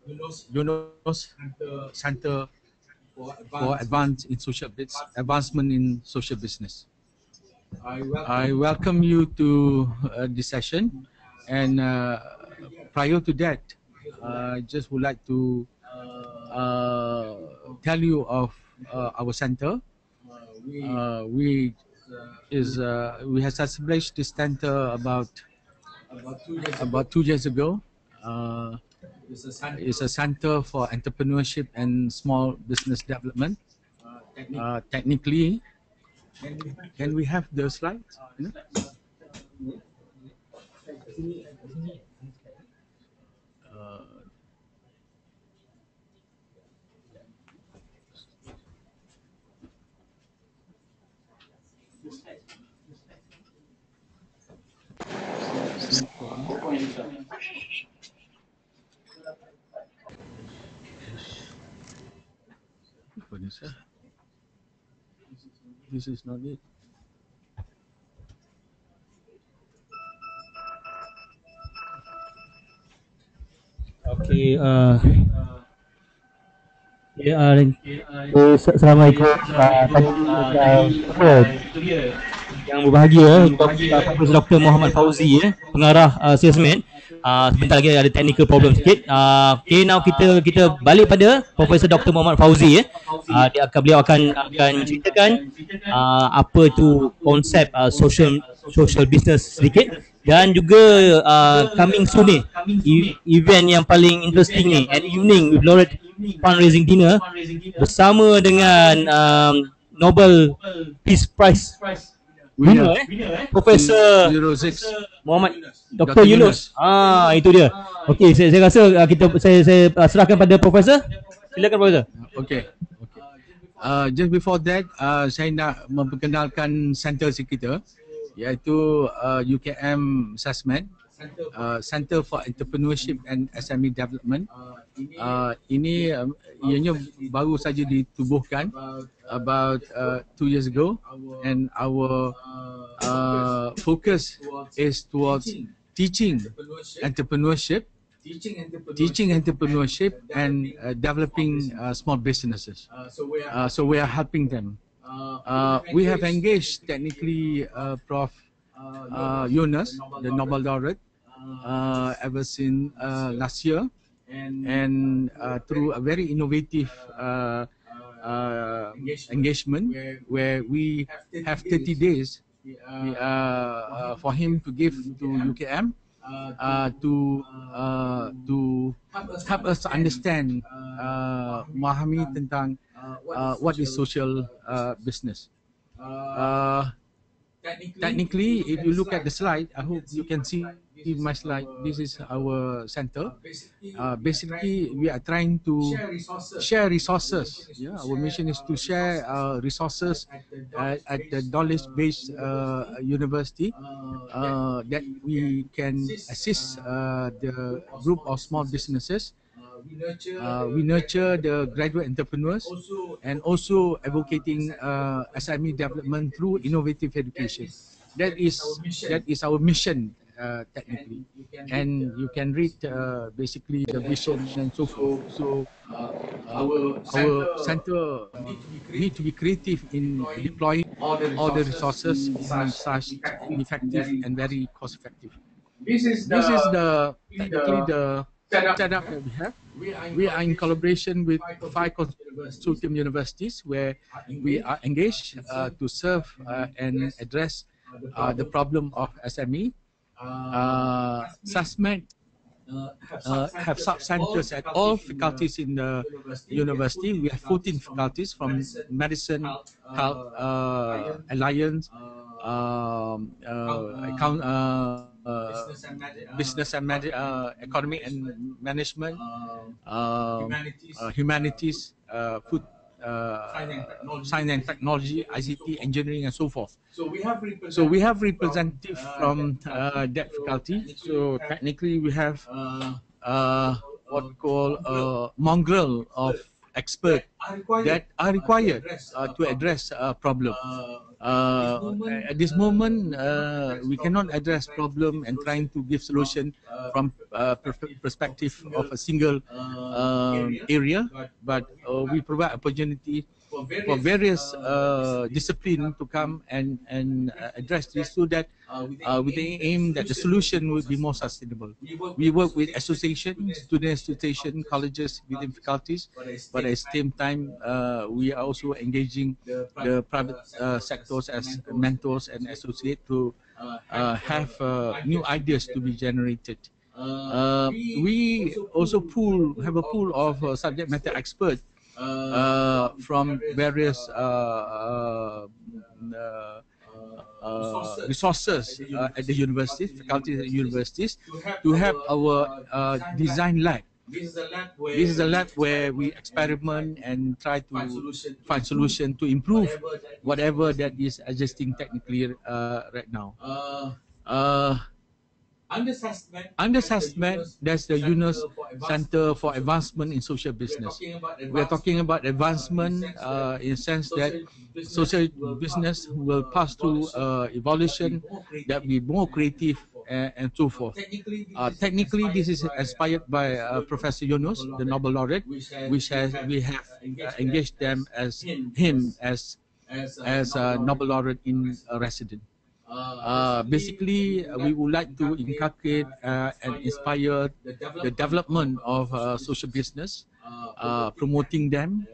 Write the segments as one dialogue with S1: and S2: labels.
S1: Yunus Center for Advancement in Social Business. I welcome you to this session, and prior to that, I just would like to tell you of our center. We have established this center about 2 years ago. It's a center for entrepreneurship and small business development. Technically, can we have the slides? This is not it.
S2: Okay. Assalamualaikum. Yang berbahagia, Prof Dr Mohd Fauzi, pengarah CESMED. Sebentar lagi ada technical problem sikit. Okay, now kita balik pada Profesor Dr Mohd Fauzi. Beliau akan menceritakan apa tu konsep social business sedikit, dan juga coming soon ni event yang paling interesting ni, an evening with laureate fundraising dinner bersama dengan Nobel Peace Prize winner, Profesor Muhammad Dr Yunus. Itu dia. Okey, saya rasa saya serahkan pada Profesor. Silakan Profesor.
S1: Okay. Just before that, saya nak memperkenalkan center kita, iaitu UKM CESMED, Center for Entrepreneurship and SME Development. Ini ianya baru saja ditubuhkan about 2 years ago, and our focus is towards teaching entrepreneurship and developing small businesses. So we are helping them. We have engaged technically Prof Yunus, the Nobel laureate, ever since last year, and through a very innovative engagement where we have 30 days for him to give to UKM to help us understand, memahami tentang what is social business. Technically, if you look at the slide, I hope you can see my slide. This is our center. Basically, we are trying to share resources. Yeah, our mission is to share resources at the knowledge-based university that we can assist the group of small businesses. We nurture the graduate entrepreneurs, and also advocating SME development through innovative education. That is our mission technically, and you can read basically the vision and so forth. So our center need to be creative in deploying all the resources in such effective and very cost effective. This is technically the setup that we have. We are in collaboration with 5 consortium universities where we are engaged to serve and address the problem of SME. CESMED have sub-centers at all faculties in the university. We have 14 faculties, from medicine, health, alliance, business and economy and management, humanities, food, science and technology, ICT, engineering, and so forth. So we have representatives from that faculty. So technically we have what we call a mongrel of experts that are required to address a problem. At this moment, we cannot address problem and trying to give solution from perspective of a single area, but we provide opportunity for various discipline to come and address this, so that with the aim that the solution will be more sustainable. We work with associations, student association, colleges within faculties, but at the same time, we are also engaging the private sectors as mentors and associates to have new ideas to be generated. We also have a pool of subject matter experts from various resources at the universities, faculties at universities, to have our design lab. This is a lab where we experiment and try to find solution to improve whatever that is existing technically right now. Under CESMED, there's the Yunus Center for Advancement in Social Business. We are talking about advancement in the sense that social business will pass through evolution that will be more creative and so forth. Technically, this is inspired by Professor Yunus, the Nobel laureate, which we have engaged them as a Nobel laureate in resident. Basically, we would like to inculcate and inspire the development of social business, promoting them,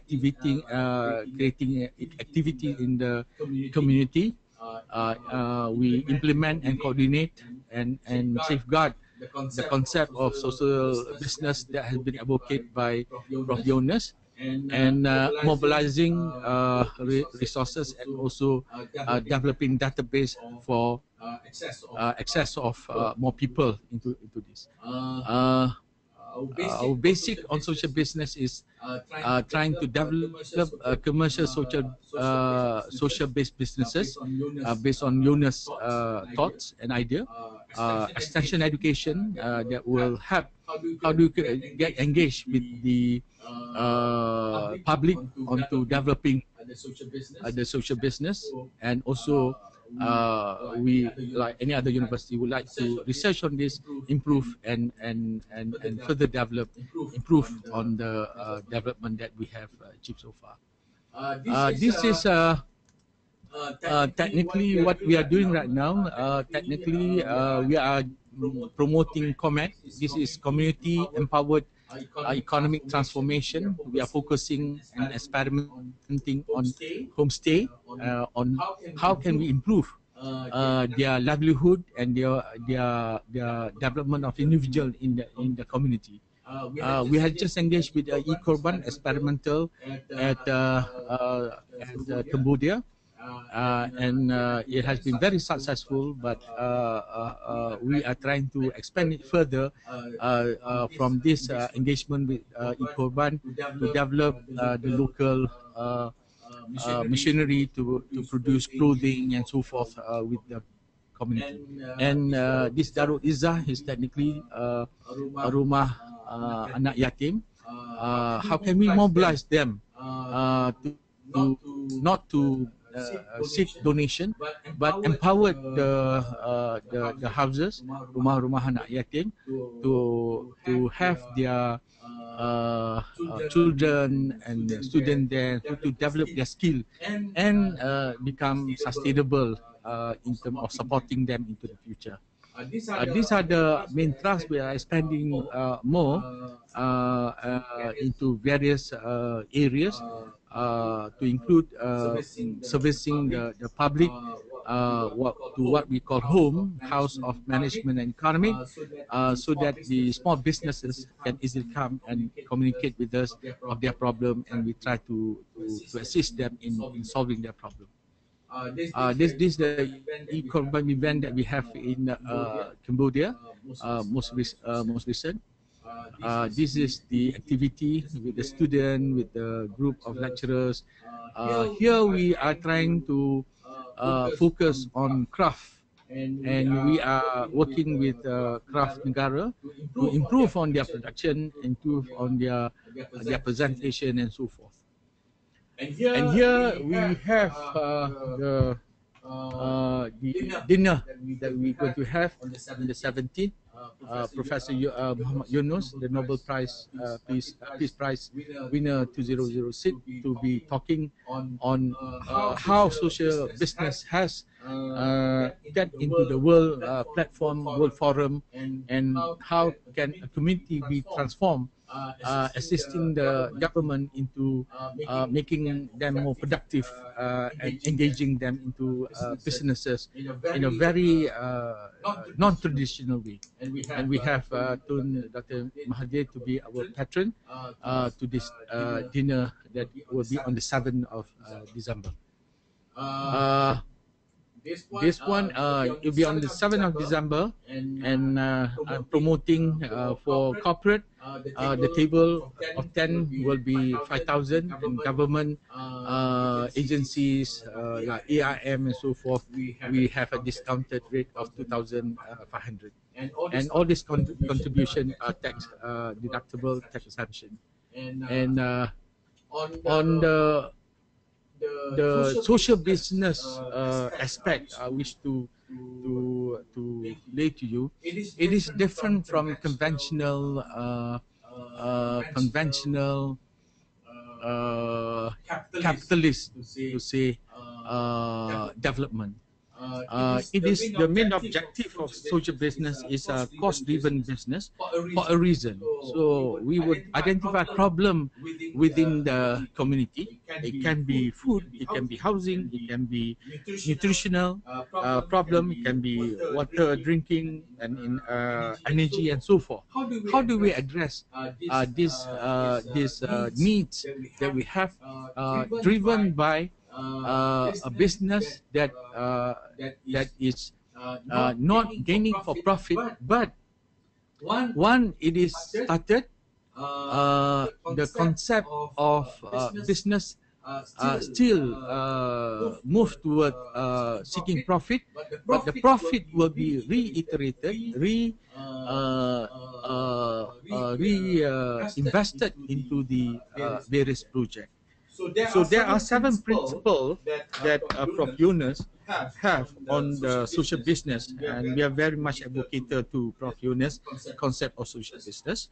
S1: creating activity in the community. We implement and coordinate and safeguard the concept of social business that has been advocated by Prof Yunus, and mobilizing resources, and also developing database for access of more people into this. Our basic on social business is trying to develop commercial social-based businesses based on Yunus thoughts and idea. Extension education that will help how do you get engaged with the public onto developing the social business, and also we, like any other university, would like to research on this, improve and further improve on the development that we have achieved so far. This is technically what we are doing right now. Technically, we are promoting COMET. This is community empowered economic transformation. We are focusing and experimenting on homestay, on how can we improve their livelihood and their development of individual in the community. We had just engaged with e-Korban experimental at Cambodia. And it has been very successful, but we are trying to expand it further from this engagement with e-Korban to develop the local machinery to produce clothing and so forth with the community. And this Darul Izzah is technically a rumah anak yatim. How can we mobilize them to not to seek donation, but empower the houses, rumah-rumah anak yatim, to have their children and students there to develop their skill and become sustainable in terms of supporting them into the future. These are the main thrusts. We are expanding more into various areas to include servicing the public to what we call house of management and economy, so that the small businesses can easily come and communicate with us of their problem, and we try to assist them in solving their problem. This is the e-Korban event that we have in Cambodia, most recent. This is the activity with the student, with the group of lecturers. Here we are trying to focus on craft and we are working with Kraft Negara to improve on their production, improve on their presentation and so forth. And here we have the dinner that we're going to have on the 17th. Professor Mohd Yunus, the Nobel Prize Peace Prize winner 2006, to be talking on how social business has get into the world platform, world forum, and how can a community be transformed, assisting the government into making them more productive and engaging them into businesses in a very non-traditional way. And we have Dr. Mohd to be our patron to this dinner that will be on the 7th of December. This one will be on the 7th of December, and I'm promoting for corporate. The table of 10 will be 5,000, and government agencies like AIM and so forth, we have a discounted rate of 2,500. And all this contribution are tax deductible, tax exemption. And on the social business aspect, I wish to lay to you, it is different from conventional capitalist, to say, development. It is the main objective of social business is a cost-driven business for a reason. So we would identify problem within the community. It can be food, it can be housing, it can be nutritional problem, it can be water, drinking, and energy and so forth. How do we address these needs that we have, driven by a business that is not gaining for profit, but one, it is started, the concept of business still move toward seeking profit, but the profit will be reiterated, reinvested into the various projects. So there are 7 principles that Prof Yunus have on the social business, and we are very much advocated to Prof Yunus concept of social business.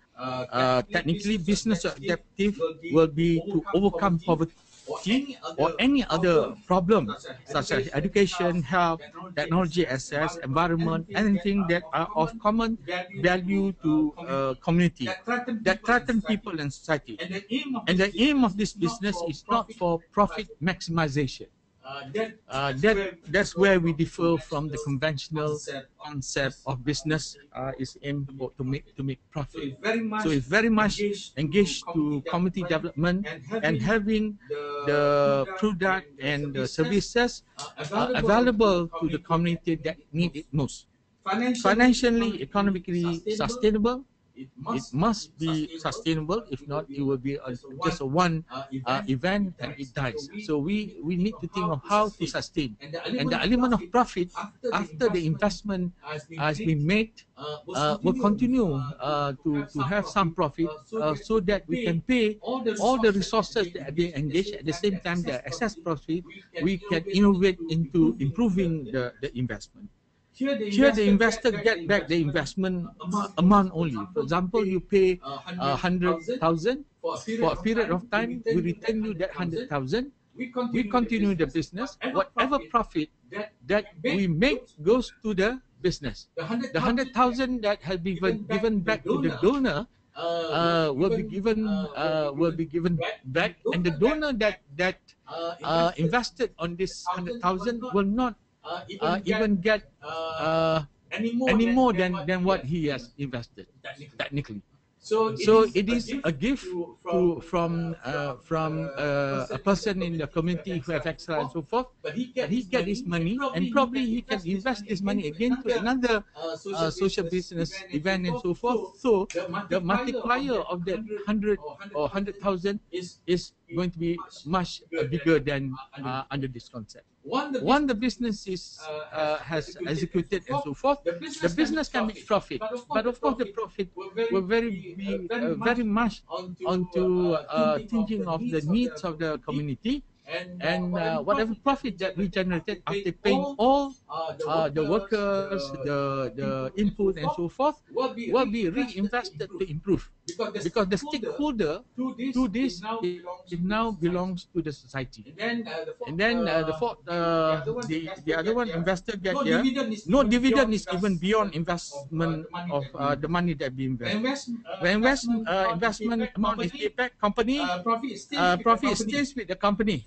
S1: Technically, business objective will be to overcome poverty or any other problem such as education, health, technology access, environment, anything that are of common value to community that threaten people and society. And the aim of this business is not for profit maximization. That's where we differ from the conventional concept of business. Is aimed to make profit. So it's very much engaged to community development and having the product and the services available to the community that need it most. Financially, economically sustainable. It must be sustainable. If not, it will be just a one event and it dies. So we need to think of how to sustain. And the element of profit after the investment has been made will continue to have some profit, so that we can pay all the resources that are being engaged. At the same time, the excess profit, we can innovate into improving the investment. Here, the investor get back the investment amount only. For example, you pay 100,000 for a period of time. We return you that 100,000. We continue the business. Whatever profit that we make goes to the business. The 100,000 that has been given back to the donor will be given back, and the donor that invested on this 100,000 will not even get any more than what he has invested, technically. So it is a gift from a person in the community who have excellence and so forth. But he get his money, and probably he can invest this money again to another social business event and so forth. So the multiplier of that 100 or 100,000 is going to be much bigger than under this concept. One, the business is has executed and so forth. The business can make profit, but of course the profit will very much onto thinking of the needs of the community, and whatever profit that we generated after paying all the workers, the input and so forth, will be reinvested to improve, because the stakeholder to this it now belongs to the society. And then the fourth, the other one, investor get here. No dividend is even beyond investment of the money that we invest. When investment amount is paid back, company profit stays with the company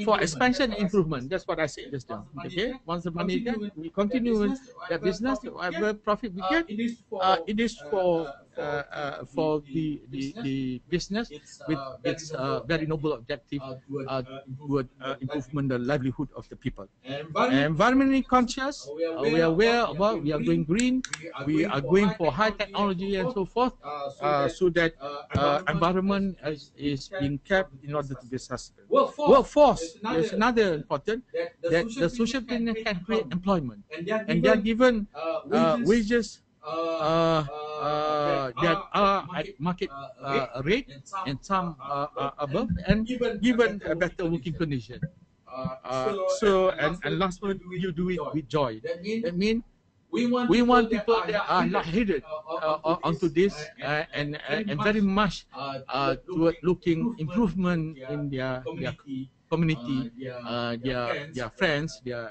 S1: for expansion and improvement. That's what I said just now. Okay, once the money is there, we continue with the business. Whatever profit we get, it is for the business with its very noble objective toward improvement the livelihood of the people. Environmentally conscious, we are aware about, we are going green, we are going for high technology and so forth, so that environment is being kept in order to be sustainable. Workforce is another important, that the social planner can create employment, and they are given wages that are at market rate, and some above, and given a better working condition. And last one, you do it with joy. That means we want people that are lightheaded onto this, and very much toward looking improvement in their community, their friends, their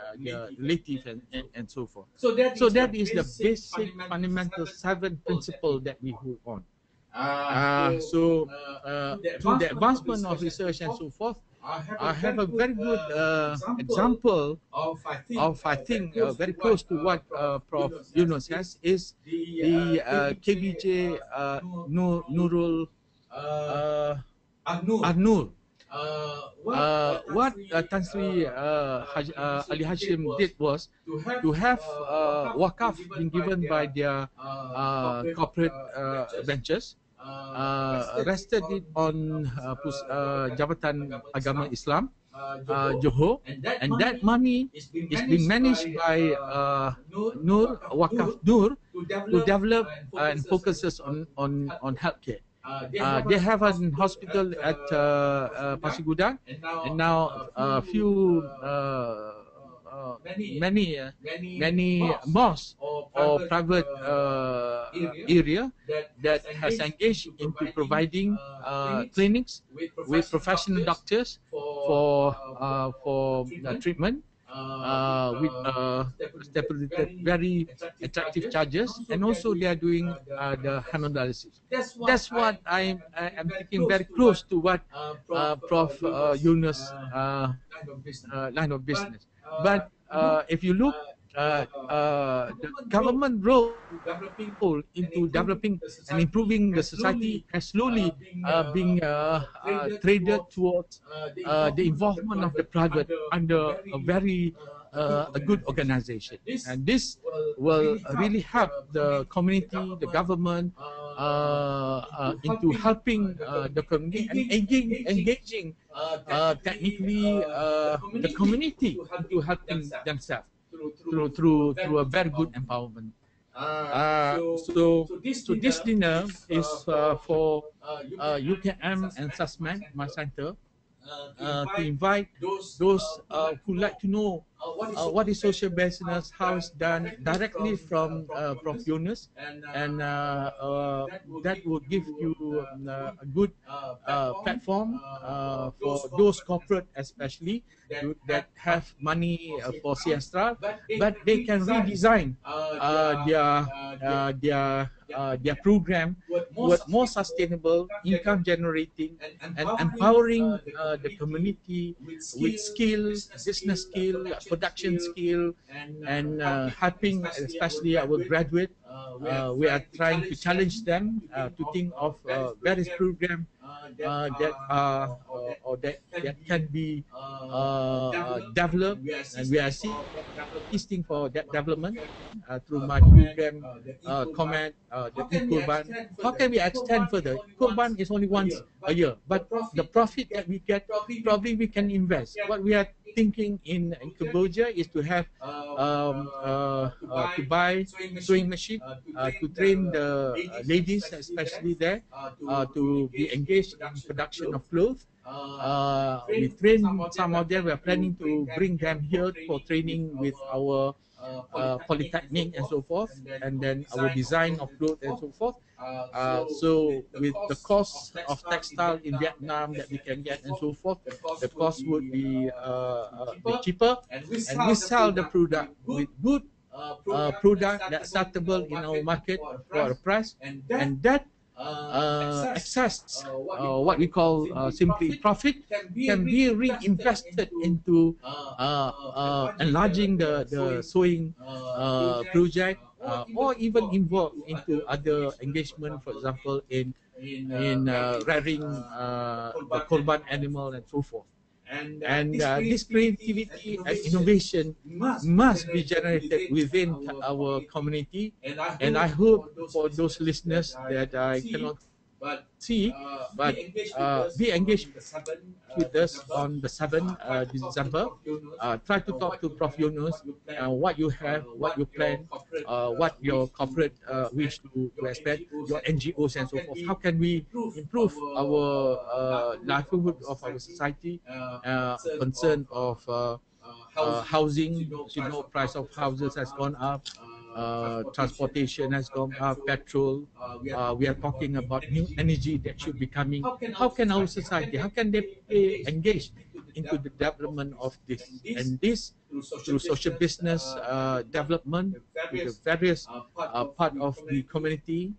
S1: relatives, and so forth. So that is the basic fundamental 7 principle that we hold on. Through the advancement of research and so forth, I have a very good example of, I think, very close to what Prof Yunus has, is the KBJ Nurul Arnur. What Tan Sri Ali Hashim did was to have wakaf being given by their corporate ventures, rested it on Jabatan Agama Islam Johor, and that money is being managed by Nur Wakaf Nur to develop and focuses on healthcare. They have a hospital at Pasir Gudang, and now a few many mosques or private area that has engaged into providing clinics with professional doctors for treatment with stipulated very attractive charges, and also they are doing the hemodialysis. That's what I am thinking, very close to what Prof Yunus line of business. But if you look the government role into developing and improving the society has slowly been traded towards the involvement of the private under a very a good organization, and this will really help the community, the government into helping the community and engaging technically the community into helping themselves through a very good empowerment. So this dinner is for UKM and CESMED, my center, to invite those who like to know what is social business, how it's done, directly from Prof Yunus, and that will give you a good platform for those corporate, especially that have money for Siastra, but they can redesign their program with more sustainable, income generating, and empowering the community with skill, business skill, production skill and helping especially our graduate. We are trying to challenge them to think of various programs that are or that can be developed, and we are assisting for that development through my program, comment, the e-Kurban. How can we extend further? Kurban is only once a year, but the profit that we get, probably we can invest. What we are thinking in Cambodia is to have to buy sewing machine, to train the ladies, especially there, to be engaged in production of clothes. We train some of them. We are planning to bring them here for training with our polytechnic and so forth, and then our design of clothes and so forth. So with the cost of textile in Vietnam that we can get and so forth, the cost would be cheaper, and we sell the product with good product that's acceptable in our market for a price, and that excess, what we call simply profit, can be reinvested into enlarging the sewing project, or even involved into other engagement, for example, in rearing the korban animal and so forth. And this creativity and innovation must be generated within our community. And I hope for those listeners that I cannot see, but be engaged with us on the 7th December. Try to talk to Prof Yunus, what you have, what you plan, what your corporate wish to expect, your NGOs and so forth. How can we improve our livelihood of our society, concern of housing? You know, price of houses has gone up, transportation has gone up, petrol. We are talking about new energy that should be coming. How can our society, how can they engage into the development of this? And this through social business development with the various part of the community,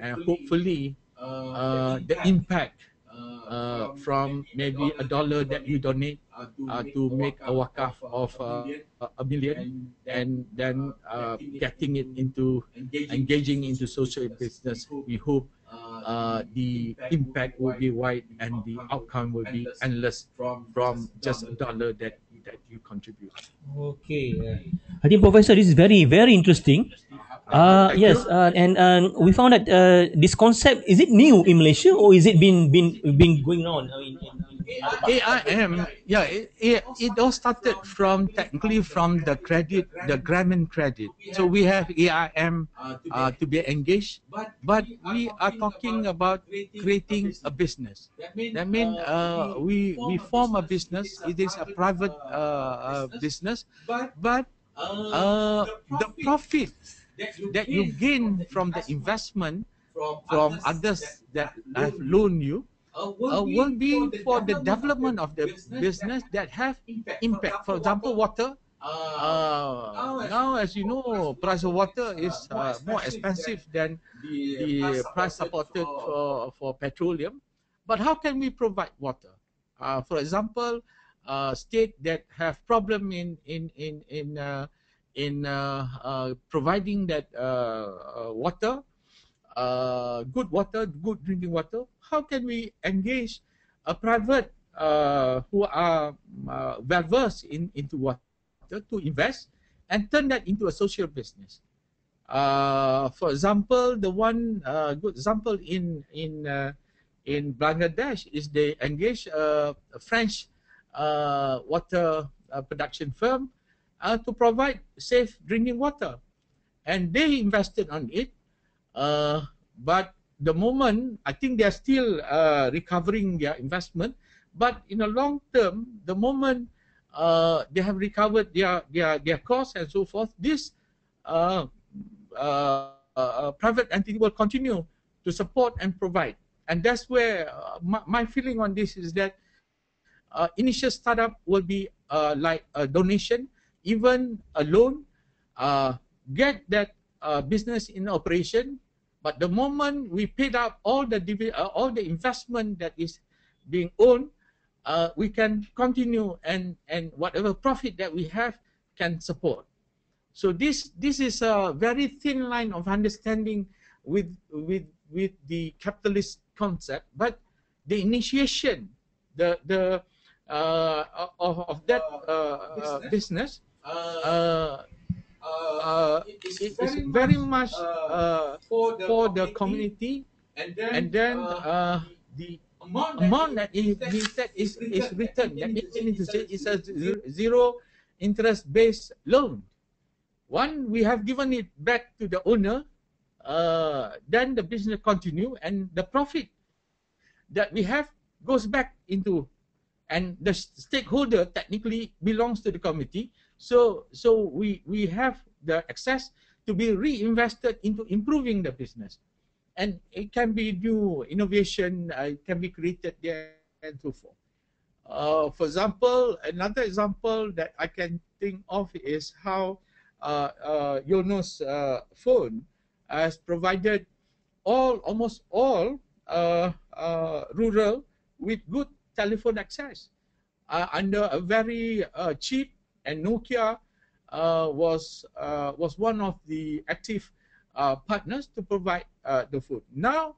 S1: and hopefully the impact from maybe $1 that you donate to make a wakaf of $1 million, and then getting it into engaging into social business. We hope the impact will be wide and the outcome will be endless from just $1 that you contribute.
S2: Okay, I think Professor, this is very very interesting. Yes, and we found that this concept, is it new in Malaysia, or is it been going on in other parts?
S1: AIM, yeah, it all started from technically from the Grameen credit. So we have AIM to be engaged, but we are talking about creating a business. That means we form a business. It is a private business, but the profit that you gain from the investment from others that have loaned you will be for the development of the business that have impact. For example, water. Now, as you know, price of water is more expensive than the price supported for petroleum. But how can we provide water? For example, state that have problem in providing that water, good drinking water. How can we engage a private who are well versed into water to invest and turn that into a social business? For example, the one good example in Bangladesh is they engage a French water production firm to provide safe drinking water, and they invested on it. But the moment, I think they're still recovering their investment, but in the long term, the moment they have recovered their costs and so forth, this private entity will continue to support and provide. And that's where my feeling on this is that initial startup will be like a donation, even a loan, get that business in operation. But the moment we paid up all the investment that is being owned, we can continue, and whatever profit that we have, can support. So this is a very thin line of understanding with the capitalist concept, but the initiation, of that business, it is very much for the community, and then the amount that is returned. That means to say it's a zero interest based loan. One, we have given it back to the owner, then the business continue, and the profit that we have goes back into, and the stakeholder technically belongs to the committee. So we have the access to be reinvested into improving the business, and it can be new innovation, it can be created there and so forth. For example, another example that I can think of is how Yunus phone has provided almost all rural with good telephone access under a very cheap, and Nokia was one of the active partners to provide the food. Now,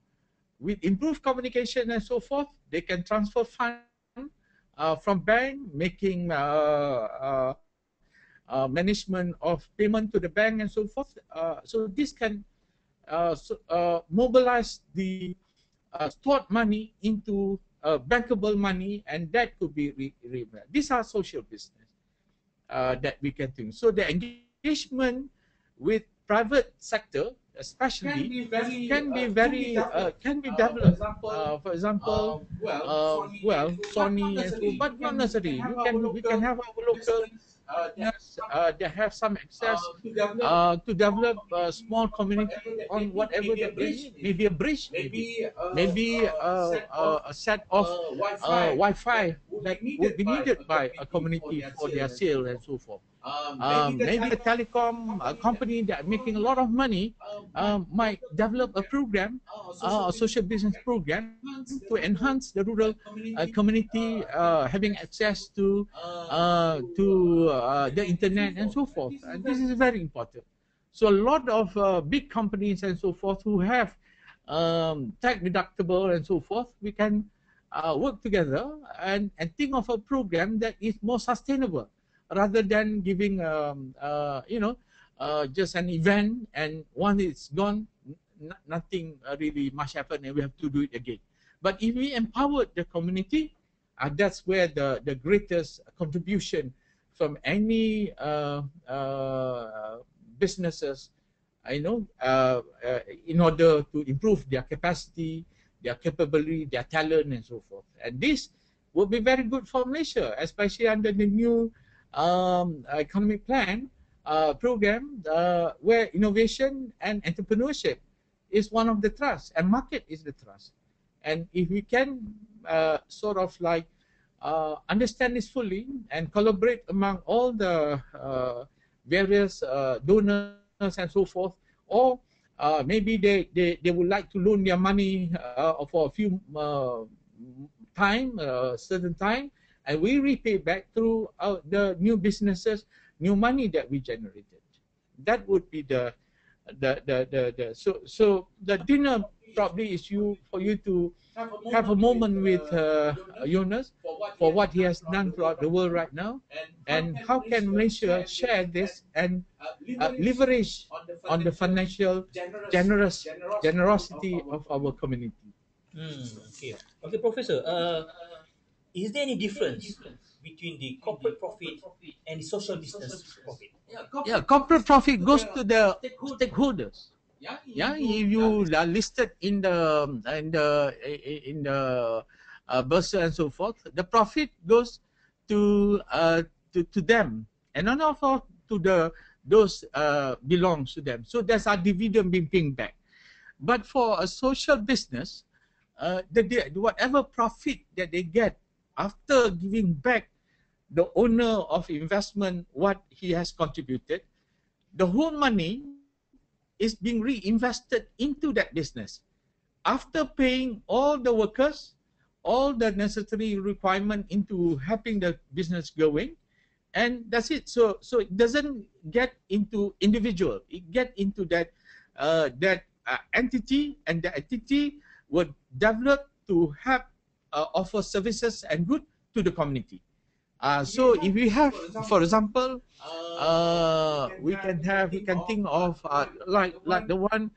S1: with improved communication and so forth, they can transfer funds from bank, making management of payment to the bank and so forth. So this can mobilize the stored money into bankable money, and that could be these are social business that we can think. So the engagement with private sector, especially, can be developed. For example, Sony and so, but not necessarily. We can have our local they have some access to develop a small community on whatever that they need. Maybe a bridge, maybe a set of Wi-Fi that would be needed by a community for their sale and so forth. Maybe a telecom company that are making a lot of money might develop a program, a social business program, to enhance the rural community having access to the internet and so forth. And this is very important. So a lot of big companies and so forth who have tax deductible and so forth, we can work together and think of a program that is more sustainable, rather than giving just an event, and once it's gone, nothing really much happen, and we have to do it again. But if we empower the community, that's where the greatest contribution from any businesses, in order to improve their capacity, their capability, their talent, and so forth. And this would be very good for Malaysia, especially under the new economic plan program, where innovation and entrepreneurship is one of the thrusts, and market is the thrust. And if we can sort of like understand this fully and collaborate among all the various donors and so forth, or maybe they would like to loan their money for a few certain time, and we repay back through the new businesses, new money that we generated. That would be so the dinner probably is for you to have a moment with Yunus for what he has done throughout the world right now, and how can Malaysia share this and leverage on the financial generosity of our community.
S2: Okay, Professor. Is there any difference between the corporate profit and the social business profit?
S1: Yeah, corporate profit goes to the stakeholders. Yeah, if you are listed in the bursar and so forth, the profit goes to them, and none of those belongs to them. So there's a dividend being paid back. But for a social business, whatever profit that they get after giving back the owner of investment what he has contributed, the whole money is being reinvested into that business. After paying all the workers, all the necessary requirement into helping the business going, and that's it. So it doesn't get into individual. It get into that entity, and the entity would develop to help offer services and good to the community. So if we have, for example, we can think of like the one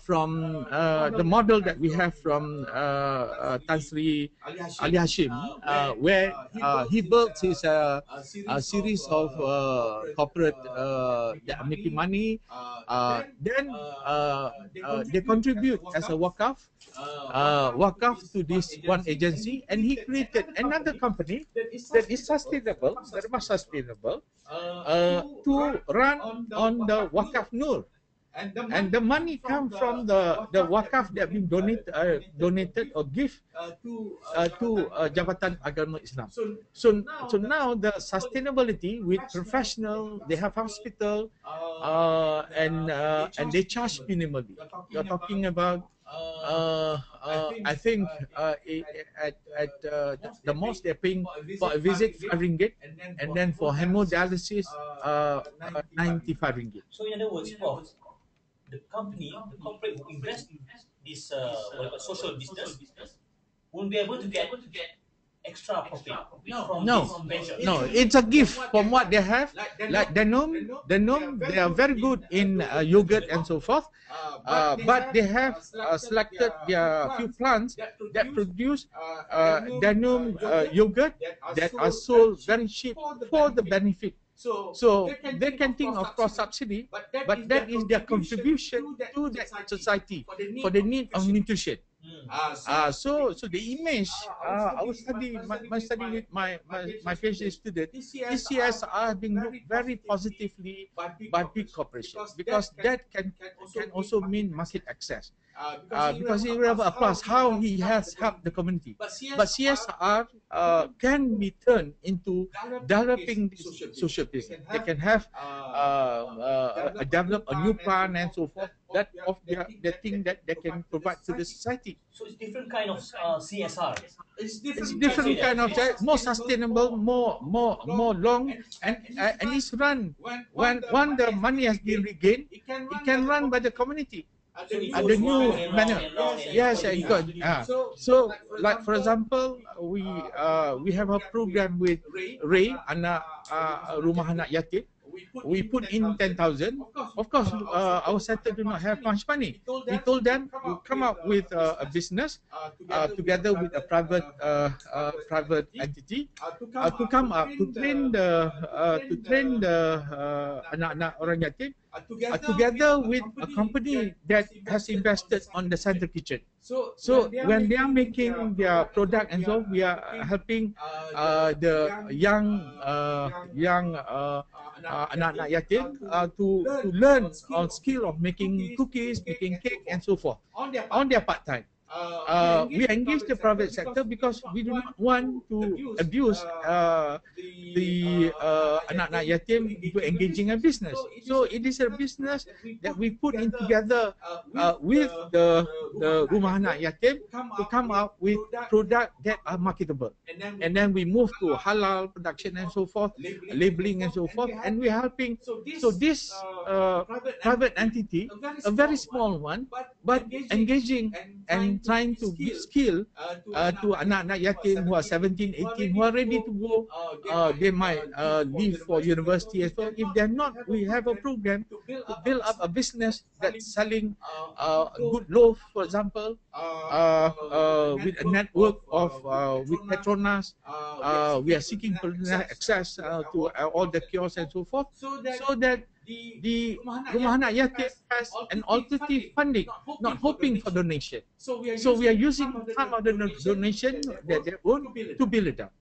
S1: from the model that we have from Tan Sri Ali Hashim, where he built his a series of corporate that are making money. Then they contribute as a wakaf to this one agency, and he created another company that is sustainable, very much sustainable, to run on the wakaf nur. And the money comes from the wakaf that been donated or give to Jabatan Agama Islam. So now the sustainability with professional, they have hospital, and they charge minimally. You're talking about I think at the most they're paying for a visit 5 ringgit, and then for hemodialysis 95 ringgit.
S2: So in other words, Prof, the corporate who invest in this social business won't be able to get extra profit from
S1: No,
S2: this venture.
S1: no, it's a gift from what they have. Like Danone, they are very good in yogurt and so forth. But they have selected their few plants that produce Danone yogurt that are sold very cheap for the benefit. So they can think of cross subsidy, but that is their contribution to that society for the need of nutrition. So the image, I was study my study with my PhD student. This CSR being looked very positively by big corporations, because that can also mean market access. Because he will have a plus how he has helped the community. But CSR can be turned into developing this social business. They can have develop a new plan and so forth. That of the thing that they can provide to the society.
S2: So it's different kind of CSR.
S1: It's different kind of more sustainable, more long, and it's run when the money has been regained, it can run by the community. The new manner. Yes, good. So like for example, we have a program with Ray, anak rumah anak yatim. We put in 10,000. Of course, our center do not have much money. We told them you come up with a business together with a private entity to come up to train the anak-anak orang yatim together with a company that has invested on the center kitchen. So when they are making their product and so, we are helping the young anak-anak yatim to learn on skill of making cookies, making cake and so forth on their part time. We engage the private sector because we do not want to abuse the anak-anak yatim into engaging a business. So it is a business that we put in together with the rumah anak yatim to come up with products that are marketable. And then we move to halal production and so forth, labeling and so forth, and we're helping. So this private entity, a very small one, but engaging and trying to give skill to anak-anak yatim who are 17, 18, who are ready to go. They might leave for university as well. If they're not, we have a program to build up a business that's selling good loaf, for example, with a network of with Petronas. We are seeking access to all the kiosks and so forth, so that the rumah anak yatim has an alternative funding, not hoping for donation. So we are using some of the donation that they own to build it up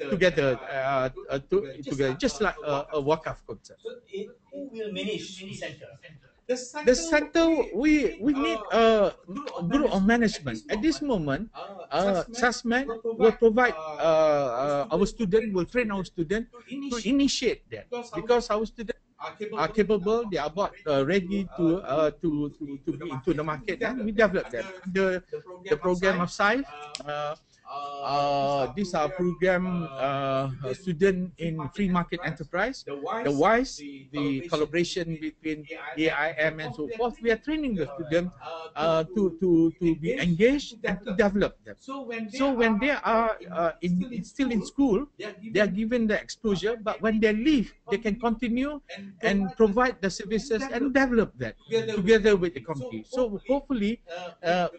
S1: together, just like a wakaf concept.
S2: So who will manage the center?
S1: The center, we need a group of management. At this moment, CESMED will provide our student, will train our student to initiate that, because our students are capable, they are about ready to be into the market, and we develop them. The program of SAIF, These are program student in free market enterprise, the WISE, the collaboration between AIM and so forth. We are training the students to be engaged and to develop them. So when they are still in school, they are given the exposure, but when they leave, they can continue and provide the services and develop that together with the community. So hopefully,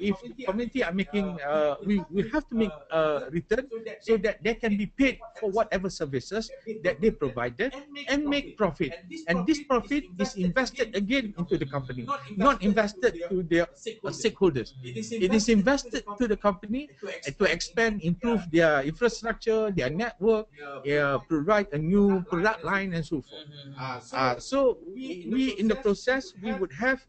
S1: if the community are making, we have to make return so that they can be paid for whatever services that they provided and make profit. And this profit is invested again into the company, not invested to their stakeholders. It is invested to the company to expand, improve their infrastructure, their network, provide a new product line and so forth. So we in the process, we would have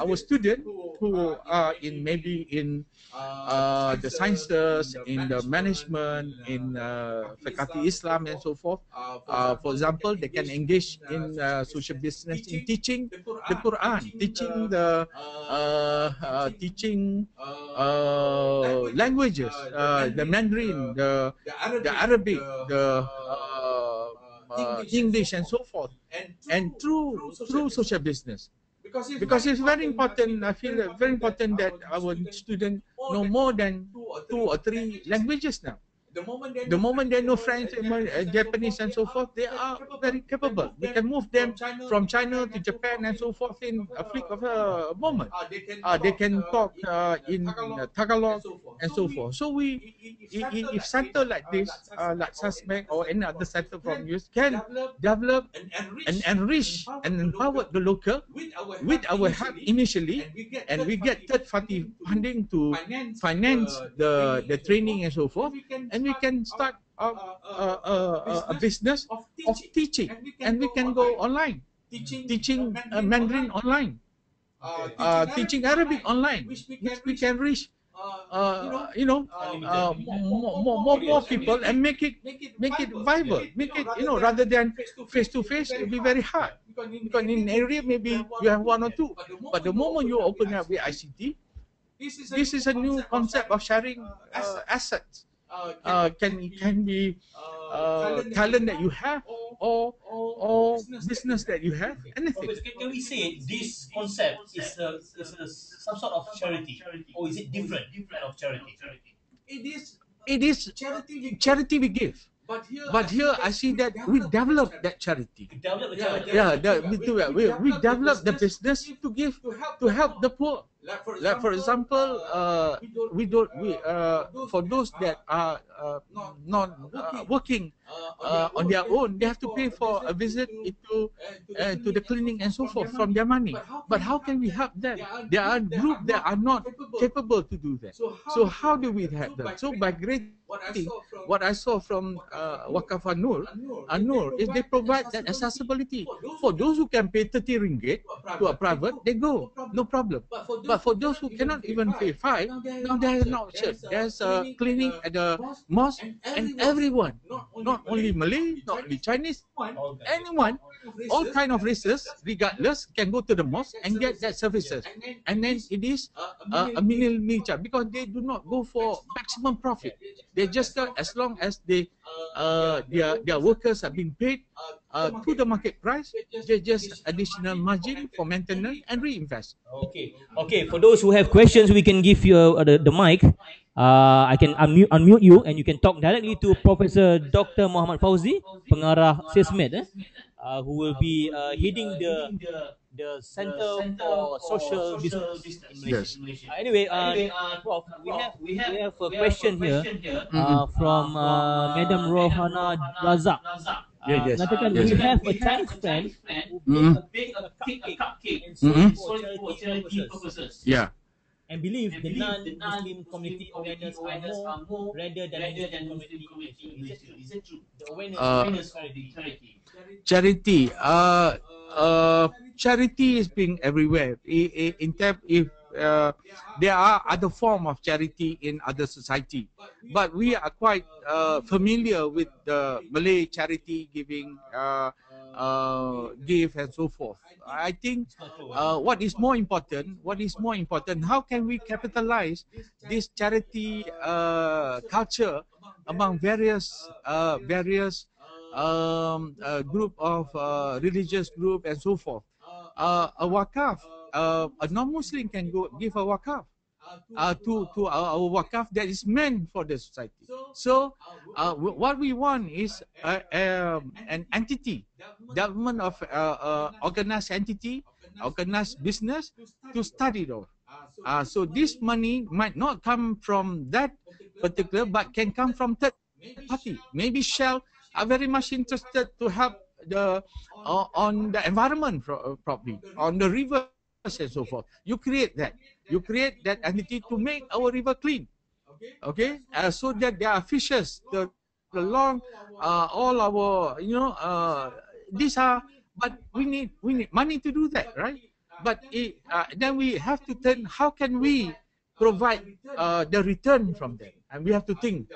S1: our students who are in maybe in the sciences, in the management, in Faculty Islam and so forth. For example, they can engage in social business, in teaching the Quran, teaching the languages, the Mandarin, the Arabic, the English and so forth, and through social business. Because it's very important, I feel very important that our students know more than 2 or 3 languages now. The moment they know French, Japanese and so forth, they are very capable. We can move them from China to Japan and so forth in a flick of a moment. They can talk in Tagalog and so forth. So if center like this, like CESMED or any other center from US, can develop and enrich and empower the local with our help initially, and we get third-party funding to finance the training and so forth, and we can start a business of teaching, and we can go online, teaching Mandarin online, teaching Arabic online, which we can reach more people and make it viable, make it rather than face to face. It will be very hard because in area maybe you have 1 or 2, but the moment you open up with ICT, this is a new concept of sharing assets. Can be talent that you have or business that you have, anything.
S2: Can we say this concept is some sort of charity, or is it different kind of charity?
S1: It is charity we give. But here I see that we develop that charity. We develop the business to help the poor. Like for example, for those that are not working on their own, they have to pay for a visit to the clinic and so forth from their money. But how can we help them? There are groups that are not capable to do that. So how do we help them? So by grading, what I saw from Wakaf An-Nur is they provide that accessibility. For those who can pay 30 ringgit to a private, they go, no problem. But for those who cannot even pay 5, now there is an option. There's a clinic at the mosque, and everyone, not only Malay, not only Chinese, anyone, all kind of races, regardless, can go to the mosque and get that services. And then it is a minimal charge because they do not go for maximum profit. They just as long as their workers are being paid to the market price, they just additional margin for maintenance and reinvest.
S2: Okay. For those who have questions, we can give you the mic. I can unmute you, and you can talk directly to Professor Dr. Mohd Fauzi, pengarah CESMED, who will be heading the Center for Social Business in Malaysia.
S1: Yes.
S2: Anyway, Prof, we have a question here from Madam Rohana Razak.
S1: Yes.
S2: We have a Chinese friend who baked a cupcake and sold it for charity purposes.
S1: Yeah.
S2: And believe the non-Muslim community awareness are more rather than Muslim community in Malaysia. Is it true? The awareness charity.
S1: Charity is being everywhere. In terms, if there are other form of charity in other society, but we are quite familiar with the Malay charity giving give and so forth. I think what is more important, how can we capitalize this charity culture among various group of religious group and so forth. A wakaf, a non-Muslim can go give a wakaf to our wakaf that is meant for the society. So what we want is an entity, government of organized entity, organized business to start it off. So this money might not come from that particular, but can come from third party. Maybe Shell are very much interested to help the on the environment properly, on the rivers and so forth. You create that entity to make our river clean, okay, so that there are fishes the long all our these are, but we need money to do that, right? But then we have to think, how can we provide the return from that, and we have to think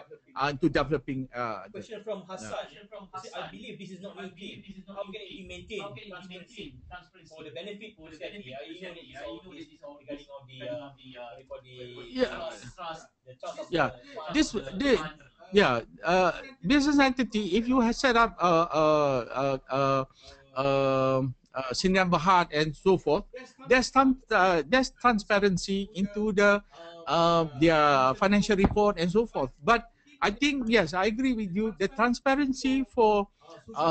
S1: to developing
S2: Question from Hassan. He said, I believe this is not new claim. How can it be maintained transparency for the benefit of society? You know this is all regarding of the what do you call
S1: yeah
S2: the trust of
S1: yeah
S2: the fund.
S1: this the yeah business entity, if you have set up Sindang Berhad and so forth, there's transparency into their financial report and so forth. But I think, yes, I agree with you, the transparency for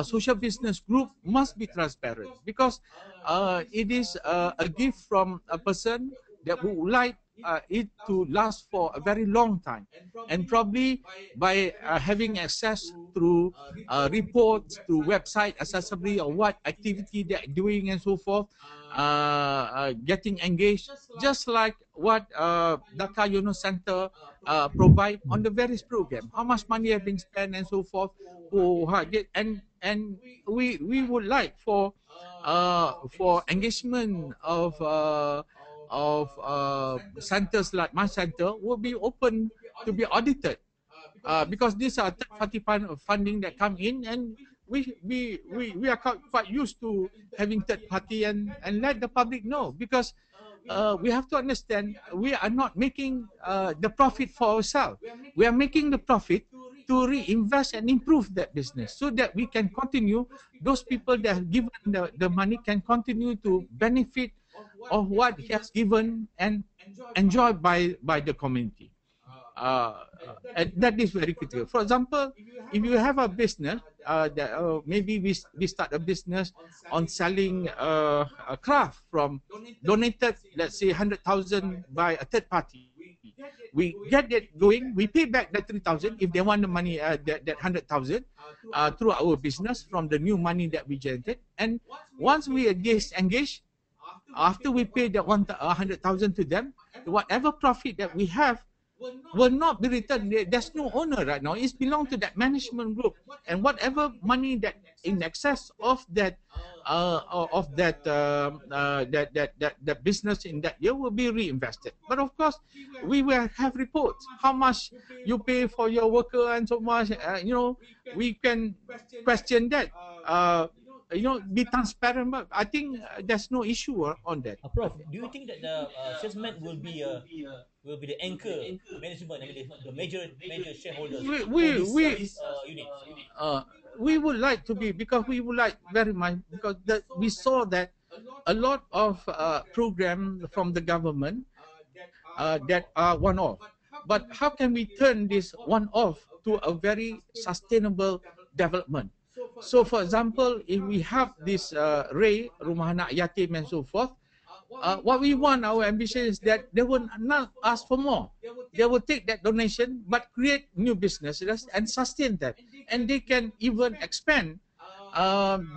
S1: social business group must be transparent, because it is a gift from a person that would like it to last for a very long time, and probably by having access through reports, through website accessibility, or what activity they're doing and so forth, getting engaged, just like what Dhaka Yunus Center provide on the various program, how much money have been spent and so forth, and we would like for engagement of centers like my center will be open to be audited, because these are third-party funding that come in, and we are quite used to having third party, and let the public know, because we have to understand, we are not making the profit for ourselves. We are making the profit to reinvest and improve that business, so that we can continue, those people that have given the money can continue to benefit of what he has given and enjoyed by the community. And that is very critical. For example, if you have a business that maybe we start a business on selling a craft from donated, let's say 100,000 by a third party. We get it going. We pay back the 3,000 if they want the money, that 100,000 through our business from the new money that we generated. And once we engage, after we pay that 100,000 to them, whatever profit that we have will not be returned. There's no owner right now. It belongs to that management group, and whatever money that in excess of that that business in that year will be reinvested. But of course, we will have reports how much you pay for your worker and so much. We can question that. Be transparent. But I think there's no issue on that.
S2: Prof, do you think that the CESMED will be the anchor management? I mean, the major shareholders for this unit.
S1: We would like to be, because we would like very much, because we saw that a lot of programs from the government that are one-off. But how can we turn this one-off to a very sustainable development? So, for example, if we have this Ray, Rumah Anak Yatim and so forth, what we want, our ambition is that they will not ask for more. They will take that donation, but create new businesses and sustain that, and they can even expand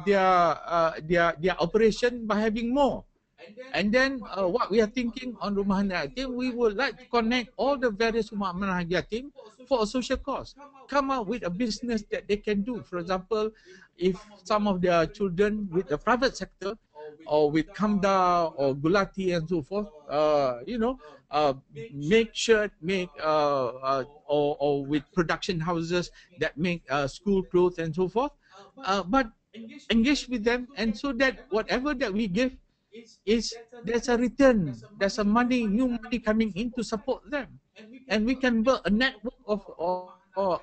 S1: their operation by having more. And then what we are thinking on Rumah Anak Yatim, we would like to connect all the various Rumah Anak Yatim for a social cause. Come up with a business that they can do. For example, if some of their children with the private sector, or with Kamda or Gulati and so forth, make shirt, or with production houses that make school clothes and so forth. But engage with them, and so that whatever that we give is there's a return, there's a money, new money coming in to support them, and we can build a network of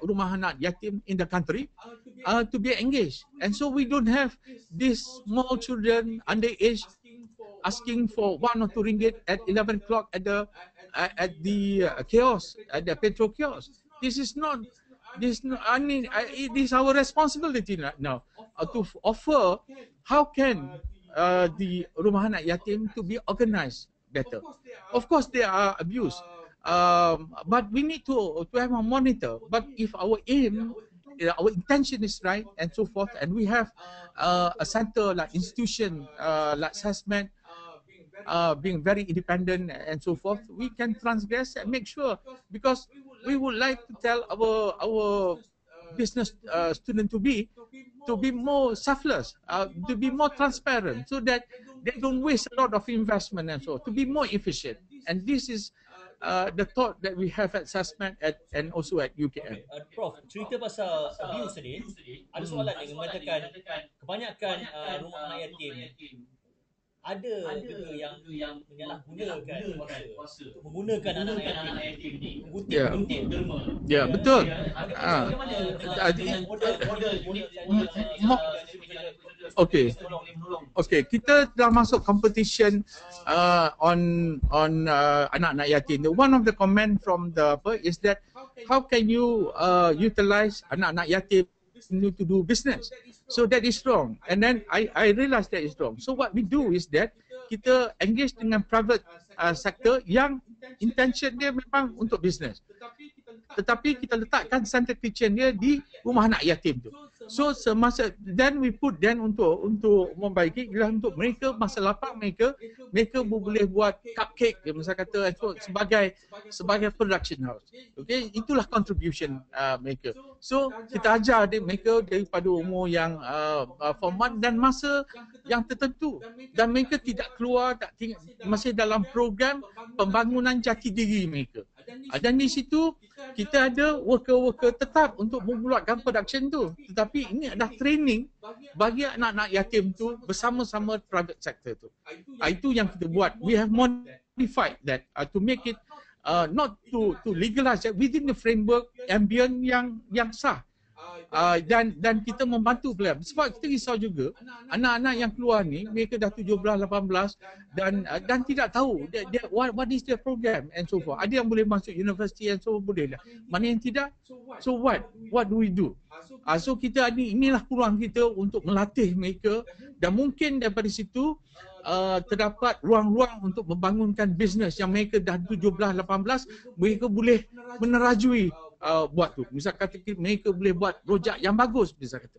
S1: rumah anak yatim in the country to be engaged. And so we don't have these small children underage asking for 1 or 2 ringgit at 11 o'clock at the kiosk, at the petrol kiosk. This is not, I mean, it is our responsibility now to offer how can the rumah anak yatim to be organized better. Of course, there are abuse, but we need to have a monitor. But if our aim, our intention is right and so forth, and we have a center like institution like CESMED being very independent and so forth, we can transgress and make sure, because we would like to tell our business student to be more selfless, to be more transparent, so that they don't waste a lot of investment and so to be more efficient. And this is the thought that we have at CESMED and also at UKM.
S2: Prof, cerita pasal abuse tadi, ada soalan yang mengatakan kebanyakan rumah anak yatim ada juga yang menyalahgunakan kuasa untuk menggunakan anak-anak yatim ni mengutip derma.
S1: Ya, betul. Okey, kita dah masuk competition on anak-anak yatim. One of the comment from the is that how can you utilize anak-anak yatim to do business? So that is wrong, and then I realized that is wrong. So what we do is that kita engage dengan private sector yang intention dia memang untuk business, tetapi kita letakkan center kitchen dia di rumah anak yatim tu. So semasa then we put them untuk membaiki untuk mereka masa lapang, mereka boleh buat cupcake misal kata sebagai production house. Okay, itulah contribution mereka. So kita ajar mereka daripada umur yang formal dan masa yang tertentu, dan mereka tidak keluar, masih dalam program pembangunan jati diri mereka. Dan di situ kita ada worker tetap untuk membuatkan production tu, tetapi ini adalah training bagi anak-anak yatim tu bersama-sama private sector tu. Itu yang kita buat. We have modified that to make it not to legalize it within the framework ambient yang sah. Dan kita membantu pelajar, sebab kita risau juga anak-anak yang keluar ni, mereka dah 17, 18 dan tidak tahu what is their program and so forth. Ada yang boleh masuk universiti and so boleh lah, mana yang tidak. So what do we do? So kita inilah peluang kita untuk melatih mereka, dan mungkin daripada situ terdapat ruang-ruang untuk membangunkan bisnes yang mereka dah 17, 18, mereka boleh menerajui buat tu. Misal kata mereka boleh buat rojak yang bagus, misal kata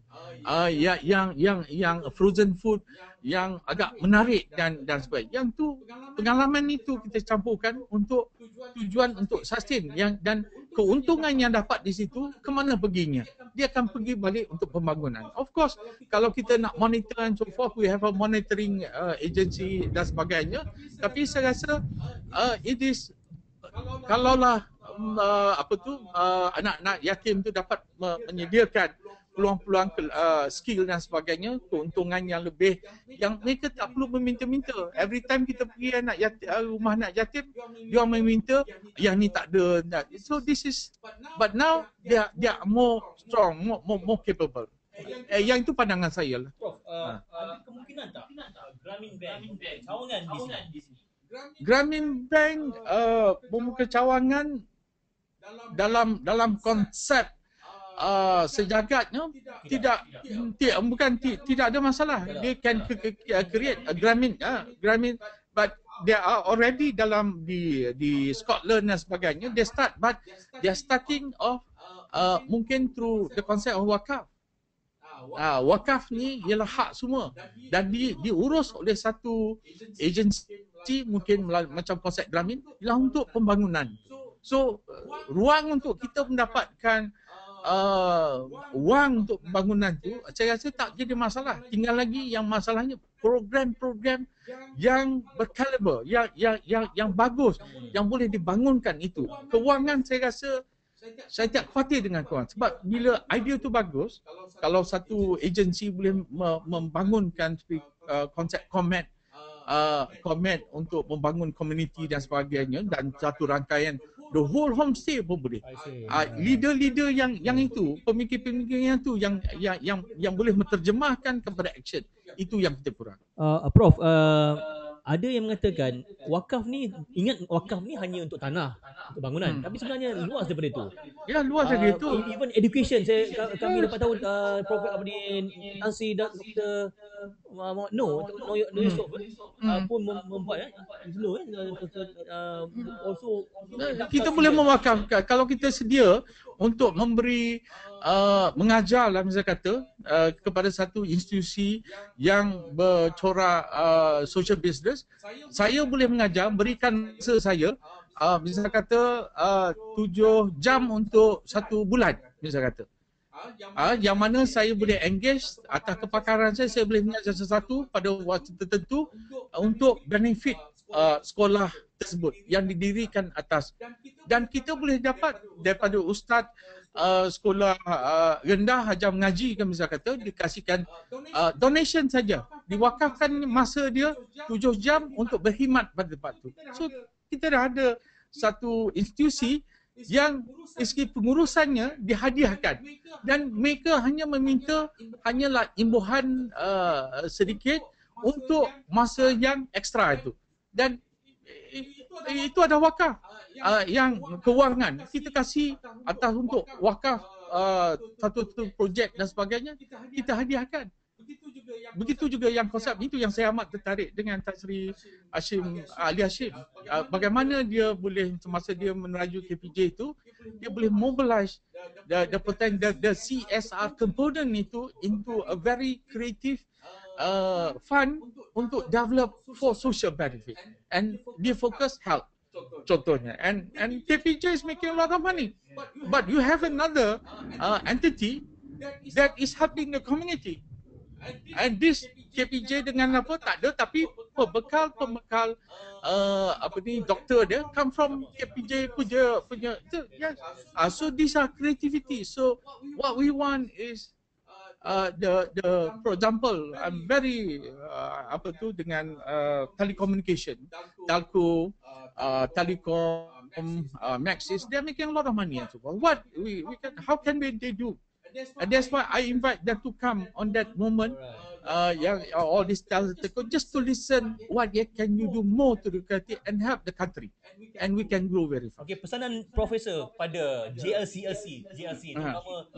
S1: yang frozen food yang agak menarik dan sebagainya. Yang tu pengalaman itu kita campurkan untuk tujuan untuk sustain dan keuntungan yang dapat di situ ke mana perginya? Dia akan pergi balik untuk pembangunan. Of course, kalau kita nak monitor and so forth, we have a monitoring agency dan sebagainya. Tapi saya rasa it is, kalaulah anak-anak yatim tu dapat menyediakan peluang-peluang skill dan sebagainya, keuntungan yang lebih, yang mereka tak perlu meminta-minta. Every time kita pergi rumah anak yatim, dia meminta yang ni tak ada. So this is, but now they are more strong, more capable. Yang itu pandangan saya lah.
S2: Prof, ada kemungkinan tak Grameen Bank cawangan di sini?
S1: Grameen Bank membuka cawangan dalam konsep sejagatnya tidak ada masalah. They can create a Grameen, but they are already dalam di Scotland dan sebagainya. They are starting off mungkin through the concept of wakaf. Wakaf ni ialah hak semua dan diurus oleh satu agensi, mungkin macam konsep Grameen, ialah untuk pembangunan. So ruang untuk kita mendapatkan wang untuk pembangunan tu, saya rasa tak jadi masalah. Tinggal lagi yang masalahnya program-program yang berkaliber, yang bagus, yang boleh dibangunkan itu. Kewangan saya rasa Saya tak khawatir dengan korang. Sebab bila idea tu bagus, kalau satu agensi boleh membangunkan konsep Comet untuk membangun komuniti dan sebagainya, dan satu rangkaian the whole homestay pun boleh. Leader-leader yang itu, pemikir-pemikir yang tu yang boleh menterjemahkan kepada action. Itu yang kita kurang.
S2: Prof, ada yang mengatakan wakaf ni, ingat wakaf ni hanya untuk tanah, untuk bangunan, tapi sebenarnya luas daripada itu.
S1: Ya, luas dari itu.
S2: Even education, kami dapat tahu Prof apa ni, Tan Sri Dr. Mohd Yusuf pun membuat also
S1: kita boleh mewakafkan kalau kita sedia untuk memberi mengajar lah misalnya kata kepada satu institusi yang bercorak social business. Saya boleh mengajar, berikan saya misalnya kata 7 jam untuk 1 bulan misalnya kata. Yang mana saya boleh engage atas kepakaran saya boleh mengajar sesuatu pada waktu tertentu untuk benefit sekolah tersebut yang didirikan atas, dan kita boleh dapat daripada ustaz sekolah rendah ajar mengaji kan misalnya kata, dikasihkan donation saja, diwakafkan masa dia 7 jam untuk berkhidmat pada tempat tu. So kita dah ada satu institusi yang segi pengurusannya dihadiahkan, dan mereka hanya meminta hanyalah imbuhan sedikit untuk masa yang ekstra itu, dan itu ada wakaf yang kewangan kita kasih atas untuk wakaf satu projek dan sebagainya, kita hadiahkan. Begitu juga yang konsep itu yang saya amat tertarik dengan Tan Sri Ali Hashim. Bagaimana dia boleh semasa dia meneraju KPJ itu, dia boleh mobilize the CSR component itu into a very creative fund untuk develop for social benefit, and dia fokus health contohnya, and KPJ is making a lot of money, but you have another entity that is helping the community. And this KPJ dengan apa tak ada, tapi pembekal apa ni doktor dia come from KPJ punya yes. So these are creativity. So what we want is the for example I'm very apa tu dengan telecommunication, telco, telecom, Maxis, they're making a lot of money and so forth. What we can, how can they do? And that's why I invite them to come on that moment, all these telco, just to listen what can you do more to the country and help the country, and we can grow very fast.
S2: Okay, pesanan Profesor pada JLC terutama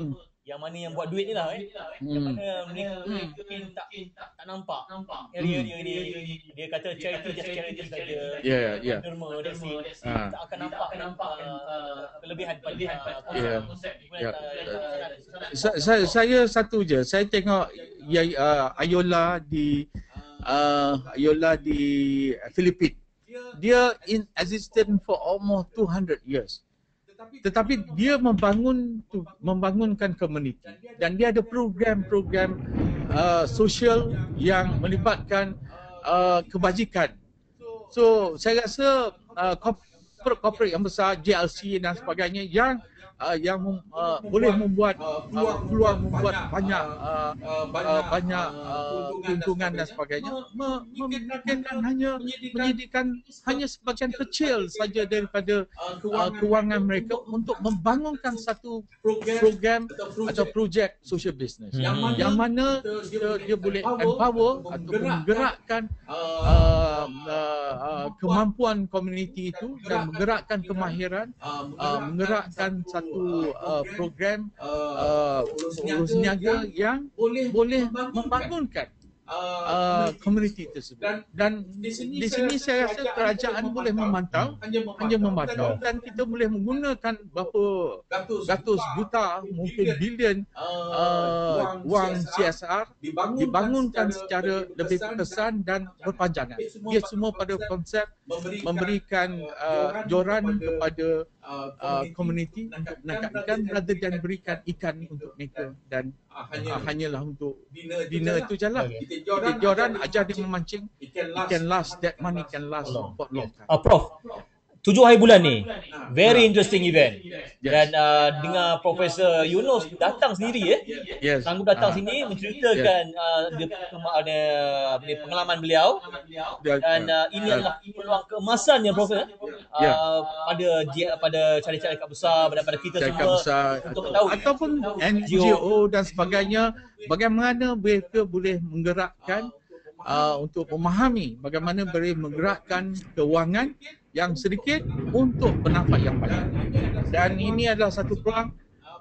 S2: yang mana yang buat duit ni lah yang mana mereka mungkin tak nampak area-area ni. Dia kata charity just charity saja. Derma that's it. Tak akan nampak kelebihan konsep.
S1: Saya satu je, saya tengok Ayola di Filipina. Dia in existence for almost 200 years. Tetapi dia membangunkan komuniti, dan dia ada program-program sosial yang melibatkan kebajikan. So saya rasa corporate yang besar, JLC dan sebagainya yang boleh membuat peluang membuat banyak keuntungan dan sebagainya, memikirkan menyediakan hanya sebahagian kecil saja daripada kewangan mereka untuk membangunkan satu program atau projek social business yang mana dia boleh empower atau menggerakkan kemampuan komuniti itu, dan menggerakkan kemahiran, menggerakkan satu program urus niaga yang boleh membangunkan komuniti tersebut. Dan di sini saya rasa kerajaan boleh memantau, dan kita boleh menggunakan berapa ratus juta, mungkin bilion wang CSR dibangunkan secara lebih berkesan dan berpanjangan. Dia semua pada konsep memberikan joran kepada komuniti untuk menangkap ikan, rather than berikan ikan untuk mereka, dan hanyalah untuk dina itu je lah. Joran ajar dia memancing, it can last, that money can last for long time.
S2: Prof, 7 hari bulan ni. Very
S1: Ah.
S2: interesting event.
S1: Yes.
S2: Dan dengan Profesor Yunus datang sendiri
S1: Yes.
S2: sanggup datang sini menceritakan pengalaman beliau. Dan ini adalah peluang keemasan yang Prof pada syarikat besar dan pada kita
S1: syarikat
S2: semua
S1: besar
S2: untuk mengetahui
S1: ataupun NGO dan sebagainya, bagaimana mereka boleh menggerakkan untuk memahami bagaimana boleh menggerakkan kewangan yang sedikit untuk pendapat yang banyak. Dan ini adalah satu peluang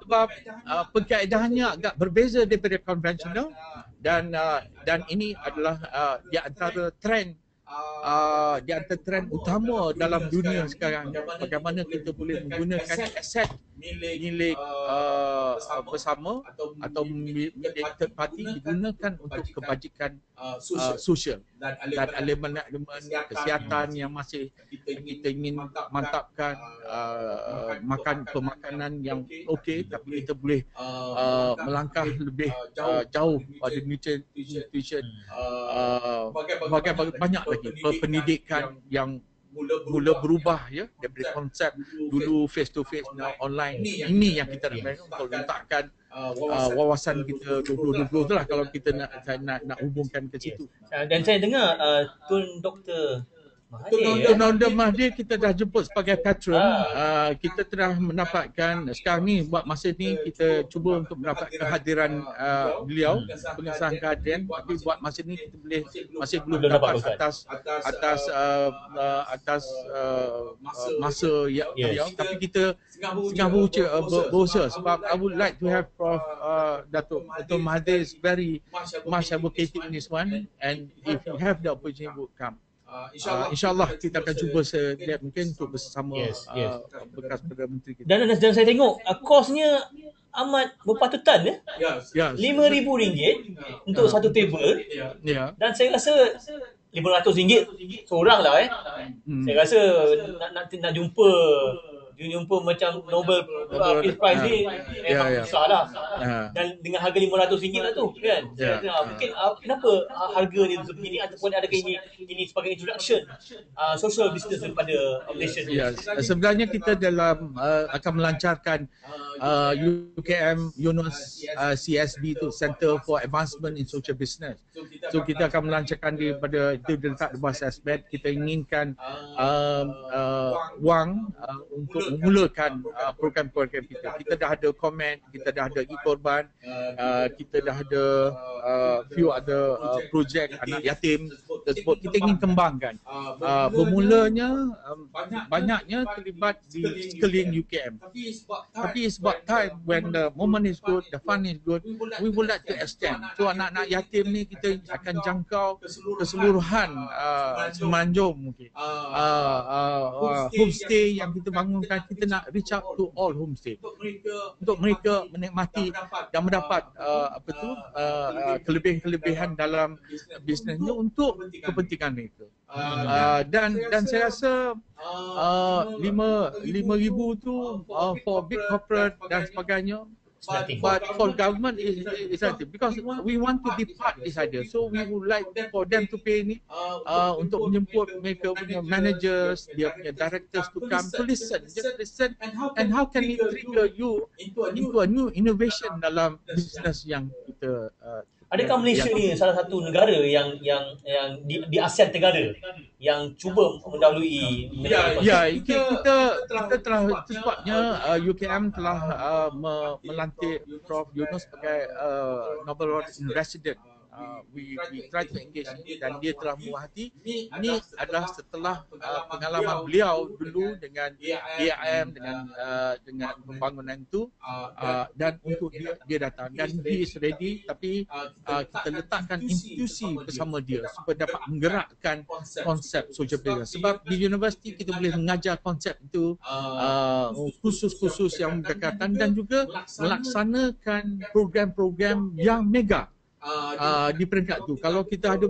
S1: sebab pengkaedahannya agak berbeza daripada konvensional dan ini adalah di antara trend utama dalam dunia sekarang, bagaimana kita boleh menggunakan aset milik bersama atau milik third party digunakan untuk kebajikan sosial dan elemen-elemen kesihatan yang masih kita ingin mantapkan, pemakanan yang okey, tapi kita boleh melangkah lebih jauh pada nutrition, banyak lagi pendidikan yang mula berubah daripada konsep dulu face to face, now online. Ini yang kita nak untuk letakkan wawasan kita 2020 tu lah, kalau kita nak hubungkan ke situ.
S2: Dan saya dengar Tun Dr.
S1: Dr. Mahdi kita dah jemput sebagai patron. Kita telah mendapatkan sekarang ni, buat masa ni kita cuba untuk mendapat kehadiran beliau, pengesahan kehadiran, tapi buat masa ni kita masih belum dapat atas masa beliau, tapi kita tengah berusaha sebab I would like to have Prof Datuk Mahdi is very much advocating in this one, and if you have the opportunity would come. InsyaAllah kita akan cuba setiap mungkin untuk bersama bekas Perdana Menteri kita.
S2: Dan saya tengok kosnya amat berpatutan RM5,000 untuk satu table. Dan saya rasa RM500 seorang lah Saya rasa nak jumpa macam Nobel Peace Prize ni memang besar lah. Dan dengan harga RM500 lah tu kan. Mungkin kenapa harga ni begini, ataupun adakah ini sebagai introduction social business daripada Malaysia ni?
S1: Sebenarnya kita akan melancarkan UKM Yunus CSB tu, Center for Advancement in Social Business. So kita akan melancarkan daripada itu letak di bawah CESMED. Kita inginkan wang untuk memulakan program-program kita. Kita dah ada komen, kita dah ada e-korban, kita dah ada few other projek anak yatim tersebut kita ingin kembangkan. Bermulanya banyaknya terlibat di sekeliling UKM. Tapi it's about time when the moment is good, the fun is good, we would like to extend. So anak-anak yatim ni kita akan jangkau keseluruhan Semenanjung mungkin. Homestay yang kita bangunkan, kita nak reach out to all homestay untuk mereka menikmati dan mendapat kelebihan dalam bisnesnya untuk kepentingan mereka. Dan saya rasa 5,000 tu for big corporate dan sebagainya. But for government is nothing, because we want to be part this idea. So we would like for them to pay ni untuk menjemput mereka punya managers, dia punya directors to come to listen, just listen, and how can it trigger you into a new innovation dalam business yang kita.
S2: Adakah Malaysia ni salah satu negara yang di ASEAN Tenggara yang cuba mendahului?
S1: Kita telah, itu sebabnya UKM telah melantik Prof Yunus sebagai Nobel Laureate in Resident. We try to engage dan dia telah muahati. Ini adalah setelah pengalaman beliau dulu dengan AIM, dengan pembangunan itu, dan untuk dia datang dan he is ready, tapi kita letakkan institusi bersama dia supaya dapat menggerakkan konsep social business. Sebab di universiti kita boleh mengajar konsep itu, khusus-khusus yang berkaitan, dan juga melaksanakan program-program yang mega di peringkat tu. Kalau kita ada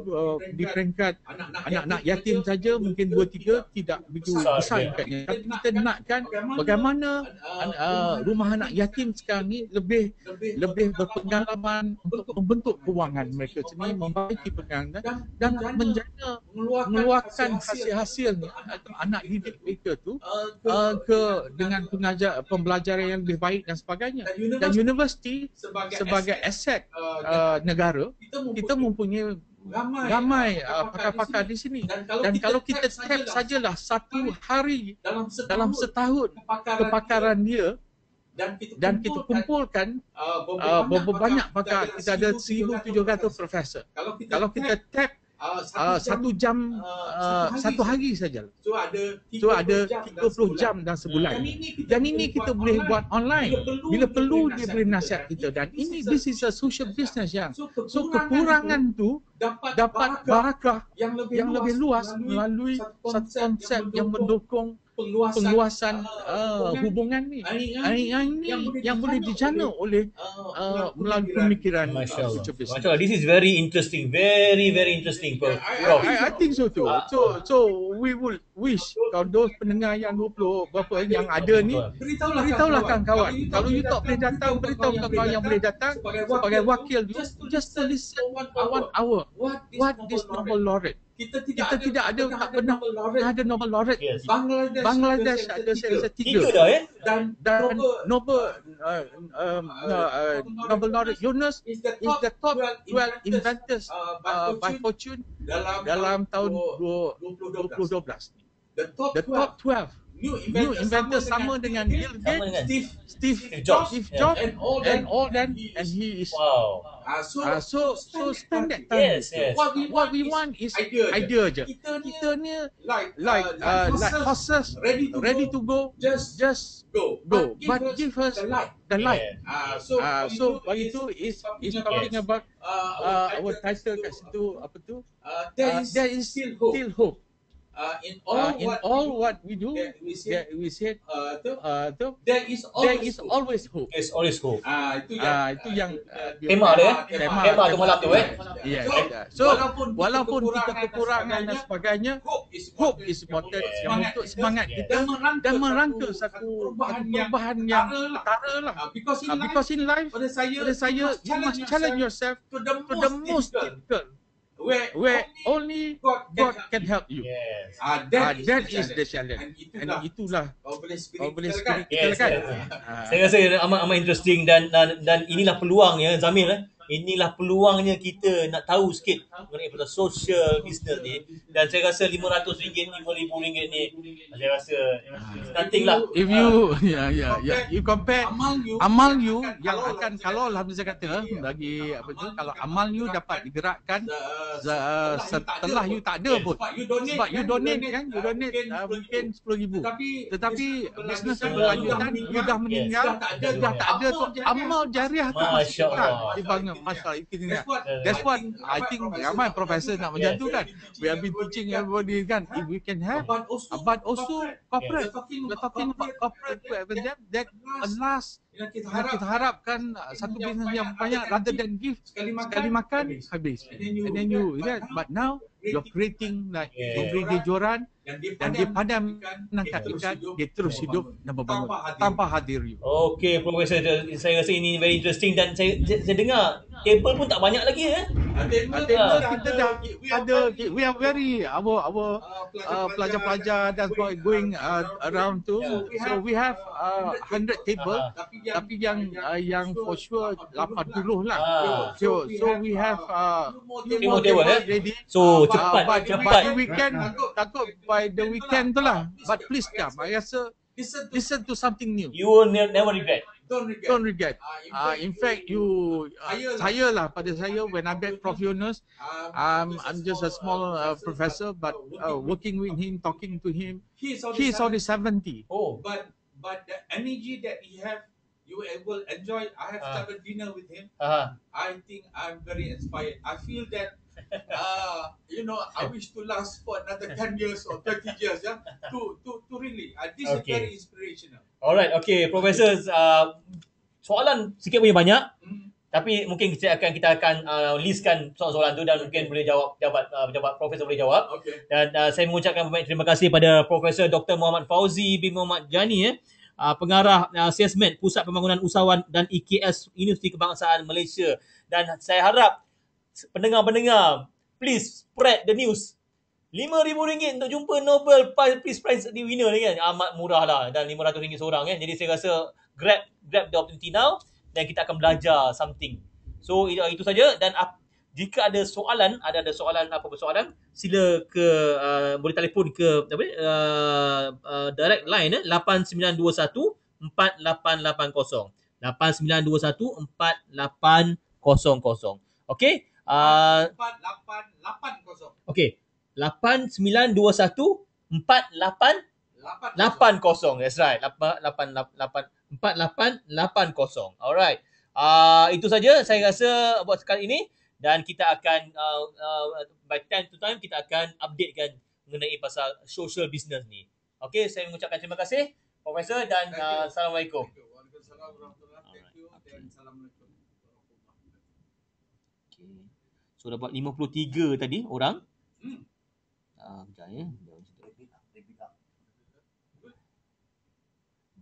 S1: di peringkat anak-anak yatim saja mungkin 2-3 tidak begitu besar impaknya. Tapi kita nakkan bagaimana rumah anak yatim sekarang ni lebih berpengalaman untuk membentuk kewangan mereka sendiri, membaiki pengangguran dan mengeluarkan hasil-hasilnya atau anak didik mereka tu dengan pembelajaran yang lebih baik dan sebagainya. Dan universiti sebagai aset negara, kita mempunyai ramai pakar-pakar di sini. Dan kalau kita tap sajalah satu hari dalam setahun kepakaran dia, dan kita kumpulkan berapa banyak pakar, kita ada 1,700 profesor. Kalau kita tap 1 jam satu hari saja. So ada 30 jam dalam sebulan. Dan ini kita boleh buat online. Bila perlu dia boleh nasihat kita. Dan this is a social business yang. So kekurangan tu dapat barakah yang lebih luas melalui satu konsep yang mendukung penguasaan hubungan ni. Yang boleh dijana oleh melalui pemikiran social business.
S2: This is very interesting, very interesting, Prof.
S1: I think so too. So we will wish kalau those pendengar yang 20 berapa yang ada ni, beritahulah kawan-kawan. Kalau you tak boleh datang, beritahu kawan-kawan yang boleh datang sebagai wakil you, just to listen 1 hour. What is Nobel laureate? Kita tidak ada, tak pernah ada Nobel laureate.
S2: Yes.
S1: Bangladesh ada saya rasa 3
S2: dah
S1: dan Nobel laureate Yunus is the top 12 inventors by Fortune dalam tahun 2012. The top 12 new inventors sama dengan Bill Gates, Steve Jobs, and all that, and he is so spend that time.
S2: Yes.
S1: What we want is idea je. Kita ni like horses ready to go, just go. But give us the light. So bagi tu is talking about our title kat situ apa tu? There is still hope. In all what we do, we said there is always hope.
S2: It's always hope.
S1: Itu yang
S2: Tema dia, tema tu malam tu
S1: Yes. So walaupun kita kekurangan dan sebagainya, hope is important yang untuk semangat kita dan merangka satu perubahan yang ketara lah. Because in life, pada saya, you must challenge yourself to the most difficult. Where only God can help you.
S2: Yes.
S1: That is the challenge. And itulah power spirit kita kan.
S2: Saya rasa amat interesting dan inilah peluang ya Zamil inilah peluangnya kita nak tahu sikit mengenai pada social business ni, dan saya rasa RM500, RM5,000 ni saya rasa nothing lah.
S1: If you you compare amal you yang akan, kalau lah bisa kata bagi apa tu, kalau amal you dapat digerakkan setelah you tak ada pun, sebab you donate kan, mungkin RM10,000, tetapi bisnes yang berlanjutan you dah meninggal, dah tak ada tu, amal jariah tu masih dibangun. Masalah itu ni. That's what I think ramai profesor nak macam tu kan. We have been teaching everybody kan, if we can have, but also corporate. We're talking about corporate that last kita harapkan satu bisnes yang banyak, rather than give sekali makan habis. And then you but now you're creating like memberi dia joran dan dia pandai menangkap ikan, dia terus hidup dan membangun tanpa hadir you.
S2: Okay, Profesor, saya rasa ini very interesting dan saya dengar table pun tak banyak lagi
S1: Table kita dah ada, we are very our pelajar-pelajar that's going around tu, so we have 100 table, tapi yang for sure 80 lah. So we have few more table ready.
S2: So cepat.
S1: By the weekend, takut by the weekend tu lah. But please come. I rasa listen to something new.
S2: You will never regret.
S1: Don't regret. In fact, saya lah, pada saya, when I met Prof Yunus, I'm just a small professor, but working with him, talking to him, he is already 70.
S3: Oh, but the energy that he have, you will enjoy. I have started dinner with him. I think I'm very inspired. I feel that I wish to last for another 10 years or 30 years, to really. This is very inspirational.
S2: Alright, okay, Professor. Soalan sikit punya banyak. Tapi mungkin kita akan listkan soalan-soalan tu dan mungkin boleh jawab profesor boleh jawab.
S3: Okay.
S2: Dan saya mengucapkan banyak terima kasih pada Profesor Dr. Mohd Fauzi bin Muhammad Jani pengarah CESMED Pusat Pembangunan Usahawan dan EKS Universiti Kebangsaan Malaysia. Dan saya harap pendengar-pendengar please spread the news. RM5,000 untuk jumpa Nobel Peace Prize di winner ni kan, amat murah lah, dan RM500 seorang kan. Jadi saya rasa grab the opportunity now dan kita akan belajar something. So itu saja. Dan jika ada soalan, apa persoalan, sila boleh telefon ke direct line 8921 4880 8921 4880. Okey.
S3: 4880.
S2: Okey. 8921 4880. That's right. 4880. Alright. Itu saja saya rasa buat sekali ini, dan kita akan by time to time kita akan updatekan mengenai pasal social business ni. Okey, saya mengucapkan terima kasih Profesor dan assalamualaikum.
S3: Waalaikumsalam warahmatullahi wabarakatuh. Dan assalamualaikum.
S2: Okay. So dapat 53 tadi orang. Sekejap ya.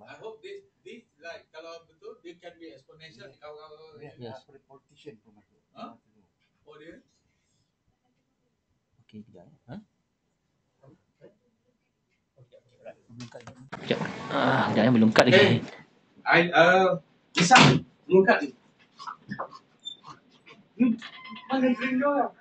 S3: I hope this like kalau betul dia can be exponential.
S2: Yes.
S4: Politician pun masuk.
S3: Oh dia.
S2: Okey, kejap ya. Kejap ya, belum cut lagi.
S3: Bisa belum cut ni. Mana green door?